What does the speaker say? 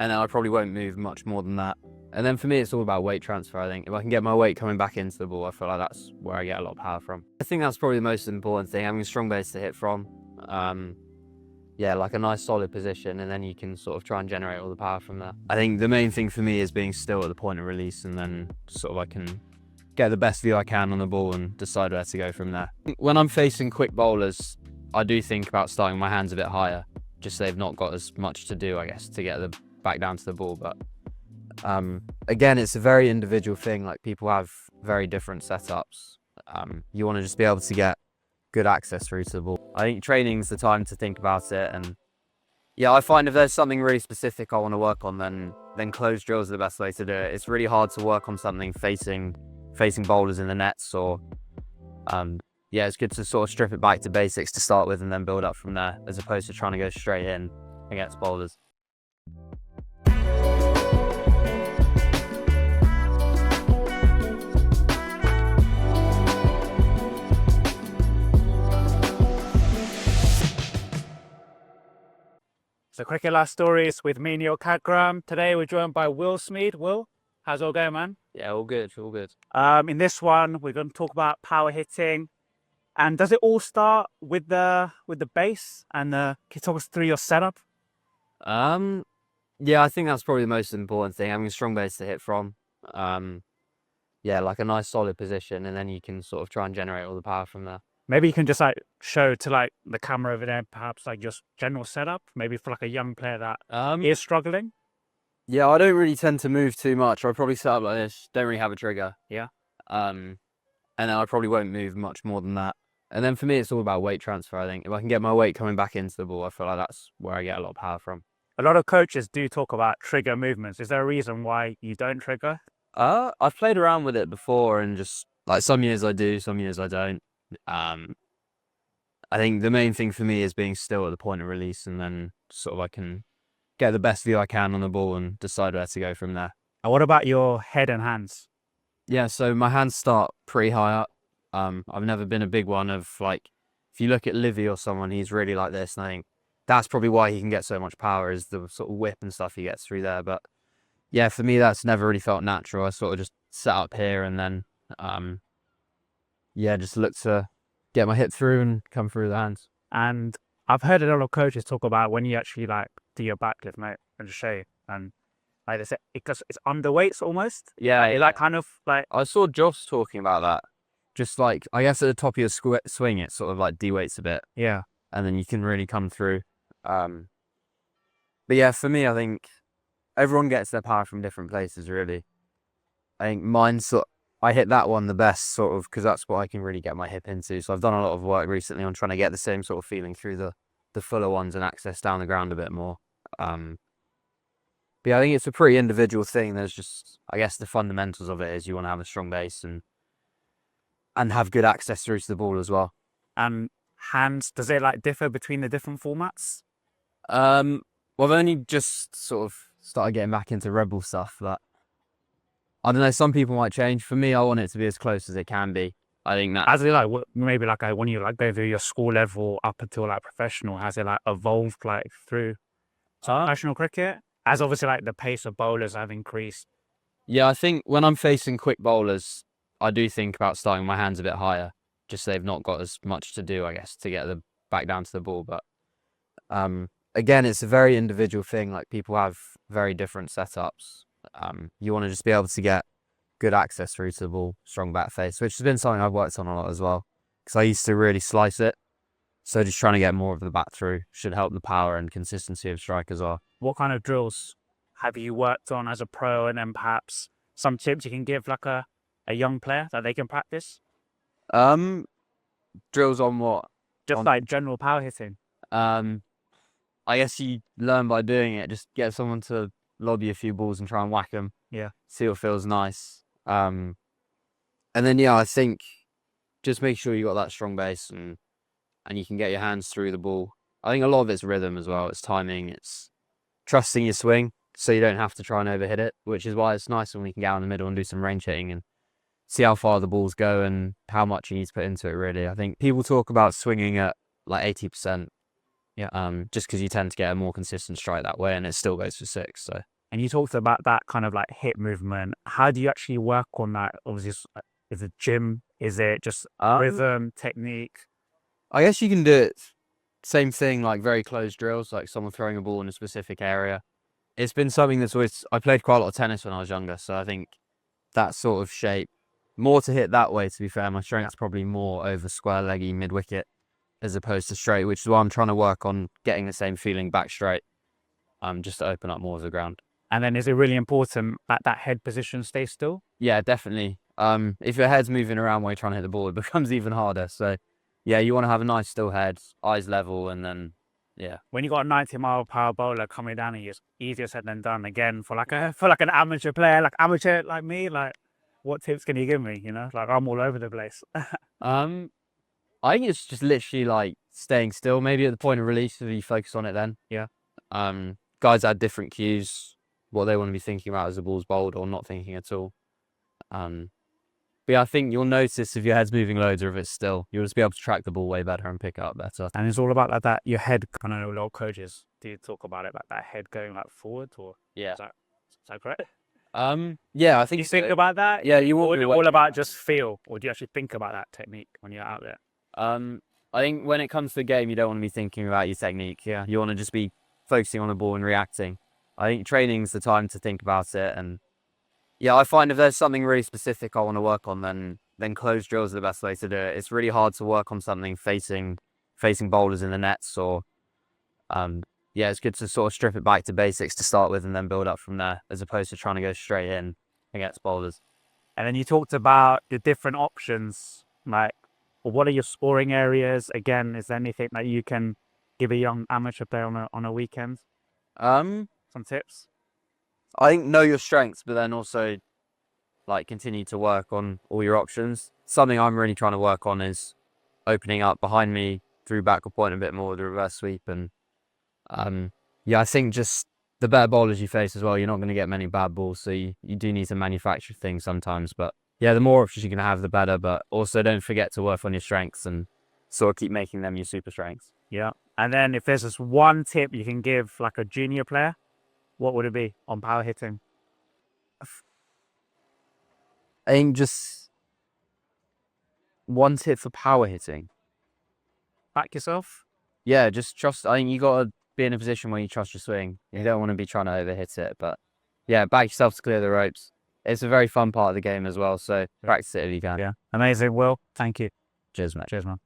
and then I probably won't move much more than that. And then for me, it's all about weight transfer. I think if I can get my weight coming back into the ball, I feel like that's where I get a lot of power from. I think that's probably the most important thing, having a strong base to hit from. Yeah, like a nice solid position, and then you can sort of try and generate all the power from there. I think the main thing for me is being still at the point of release, and then sort of I can get the best view I can on the ball and decide where to go from there. When I'm facing quick bowlers, I do think about starting my hands a bit higher, just so they've not got as much to do, I guess, to get the back down to the ball. But again, it's a very individual thing. Like, people have very different setups. You want to just be able to get good access through to the ball. I think training's the time to think about it, and yeah, I find if there's something really specific I want to work on, then closed drills are the best way to do it. It's really hard to work on something facing bowlers in the nets, or yeah, it's good to sort of strip it back to basics to start with and then build up from there, as opposed to trying to go straight in against bowlers. So Cricket Life Stories with me, Neel Khagram. Today we're joined by Will Smeed. Will, how's it all going, man? Yeah, all good, all good. In this one, we're going to talk about power hitting. And does it all start with the base? And can you talk us through your setup? Yeah, I think that's probably the most important thing, having a strong base to hit from. Yeah, like a nice solid position, and then you can sort of try and generate all the power from there. Maybe you can just like show to like the camera over there, perhaps like just general setup, maybe for like a young player that is struggling. Yeah, I don't really tend to move too much. I probably set up like this, don't really have a trigger. Yeah. And then I probably won't move much more than that. And then for me, it's all about weight transfer. I think if I can get my weight coming back into the ball, I feel like that's where I get a lot of power from. A lot of coaches do talk about trigger movements. Is there a reason why you don't trigger? I've played around with it before, and just like some years I do, some years I don't. I think the main thing for me is being still at the point of release, and then sort of I can get the best view I can on the ball and decide where to go from there. And what about your head and hands? Yeah, so my hands start pretty high up. I've never been a big one of, like, if you look at Livy or someone, he's really like this, and I think that's probably why he can get so much power, is the sort of whip and stuff he gets through there. But yeah, for me, that's never really felt natural. I sort of just sat up here and then yeah, just look to get my hip through and come through the hands. And I've heard a lot of coaches talk about when you actually like do your backlift, mate, and just show you, and like they say, because it's underweights almost. Yeah, It like kind of like, I saw Josh talking about that. Just like, I guess at the top of your swing, it sort of like de-weights a bit, yeah. and then you can really come through. But yeah, for me, I think everyone gets their power from different places, really. I think I hit that one the best, sort of, because that's what I can really get my hip into. So I've done a lot of work recently on trying to get the same sort of feeling through the fuller ones and access down the ground a bit more. But yeah, I think it's a pretty individual thing. There's just, I guess the fundamentals of it is you want to have a strong base and have good access through to the ball as well. And hands, does it like differ between the different formats? Well, I've only just sort of started getting back into red ball stuff, but I don't know, some people might change. For me, I want it to be as close as it can be. I think that, As it like maybe like when you like go through your school level up until like professional, has it like evolved like through professional cricket? As obviously like the pace of bowlers have increased. yeah, I think when I'm facing quick bowlers, I do think about starting my hands a bit higher, just so they've not got as much to do, I guess, to get the back down to the ball. But again, it's a very individual thing. Like, people have very different setups. You want to just be able to get good access through to the ball, strong bat face, which has been something I've worked on a lot as well, because I used to really slice it. So just trying to get more of the bat through should help the power and consistency of strike as well. What kind of drills have you worked on as a pro, and then perhaps some tips you can give like a young player that they can practice? Drills on what? Just like general power hitting. I guess you learn by doing it. Just get someone to lob you a few balls and try and whack them. Yeah. See what feels nice. And then, yeah, I think just make sure you got that strong base and you can get your hands through the ball. I think a lot of it's rhythm as well. It's timing. It's trusting your swing so you don't have to try and overhit it, which is why it's nice when we can get out in the middle and do some range hitting and see how far the balls go and how much you need to put into it, really. I think people talk about swinging at like 80%. Yeah. Just because you tend to get a more consistent strike that way, and it still goes for 6. So And you talked about that kind of like hip movement. How do you actually work on that? Obviously, is it gym? Is it just rhythm, technique? I guess you can do it. Same thing, like very close drills, like someone throwing a ball in a specific area. It's been something that's always. I played quite a lot of tennis when I was younger, so I think that sort of shape more to hit that way. To be fair, my strength's probably more over square leggy mid wicket as opposed to straight, which is why I'm trying to work on getting the same feeling back straight. Just to open up more of the ground. And then is it really important that head position stays still? Yeah, definitely. If your head's moving around while you're trying to hit the ball, it becomes even harder. So, yeah, you want to have a nice still head, eyes level, and then, yeah. When you got a 90-mile-per-hour bowler coming down at you, it's easier said than done. Again, for an amateur player, amateur like me, what tips can you give me? Like I'm all over the place. I think it's just literally like staying still. Maybe at the point of release, if you focus on it, then Yeah. Guys add different cues, what they want to be thinking about as the ball's bowled or not thinking at all. But yeah, I think you'll notice if your head's moving loads or if it's still, you'll just be able to track the ball way better and pick it up better. And it's all about that your head. I know a lot of coaches do talk about it, like that head going forward, or Yeah. is that correct? Yeah, I think You think about that? Yeah, you want all about just feel, or do you actually think about that technique when you're out there? I think when it comes to the game, you don't want to be thinking about your technique. Yeah. You want to just be focusing on the ball and reacting. I think training's the time to think about it. And yeah, I find if there's something really specific I want to work on, then closed drills are the best way to do it. It's really hard to work on something facing bowlers in the nets or, yeah, it's good to sort of strip it back to basics to start with and then build up from there, as opposed to trying to go straight in against bowlers. And then you talked about the different options, like, well, what are your scoring areas? Again, is there anything that you can give a young amateur player on a weekend? Some tips? I think know your strengths, but then also like continue to work on all your options. Something I'm really trying to work on is opening up behind me through backward point a bit more with the reverse sweep. And yeah, I think just the better bowlers you face as well, you're not going to get many bad balls. So you do need to manufacture things sometimes. But yeah, the more options you can have, the better. But also don't forget to work on your strengths and sort of keep making them your super strengths. Yeah. And then if there's just one tip you can give like a junior player, what would it be on power hitting? I think just one tip for power hitting. Back yourself? Yeah, just trust. I think you got to be in a position where you trust your swing. You don't want to be trying to overhit it. But yeah, back yourself to clear the ropes. It's a very fun part of the game as well. So practice it if you can. Yeah. Amazing, Will. Thank you. Cheers, mate. Cheers, man.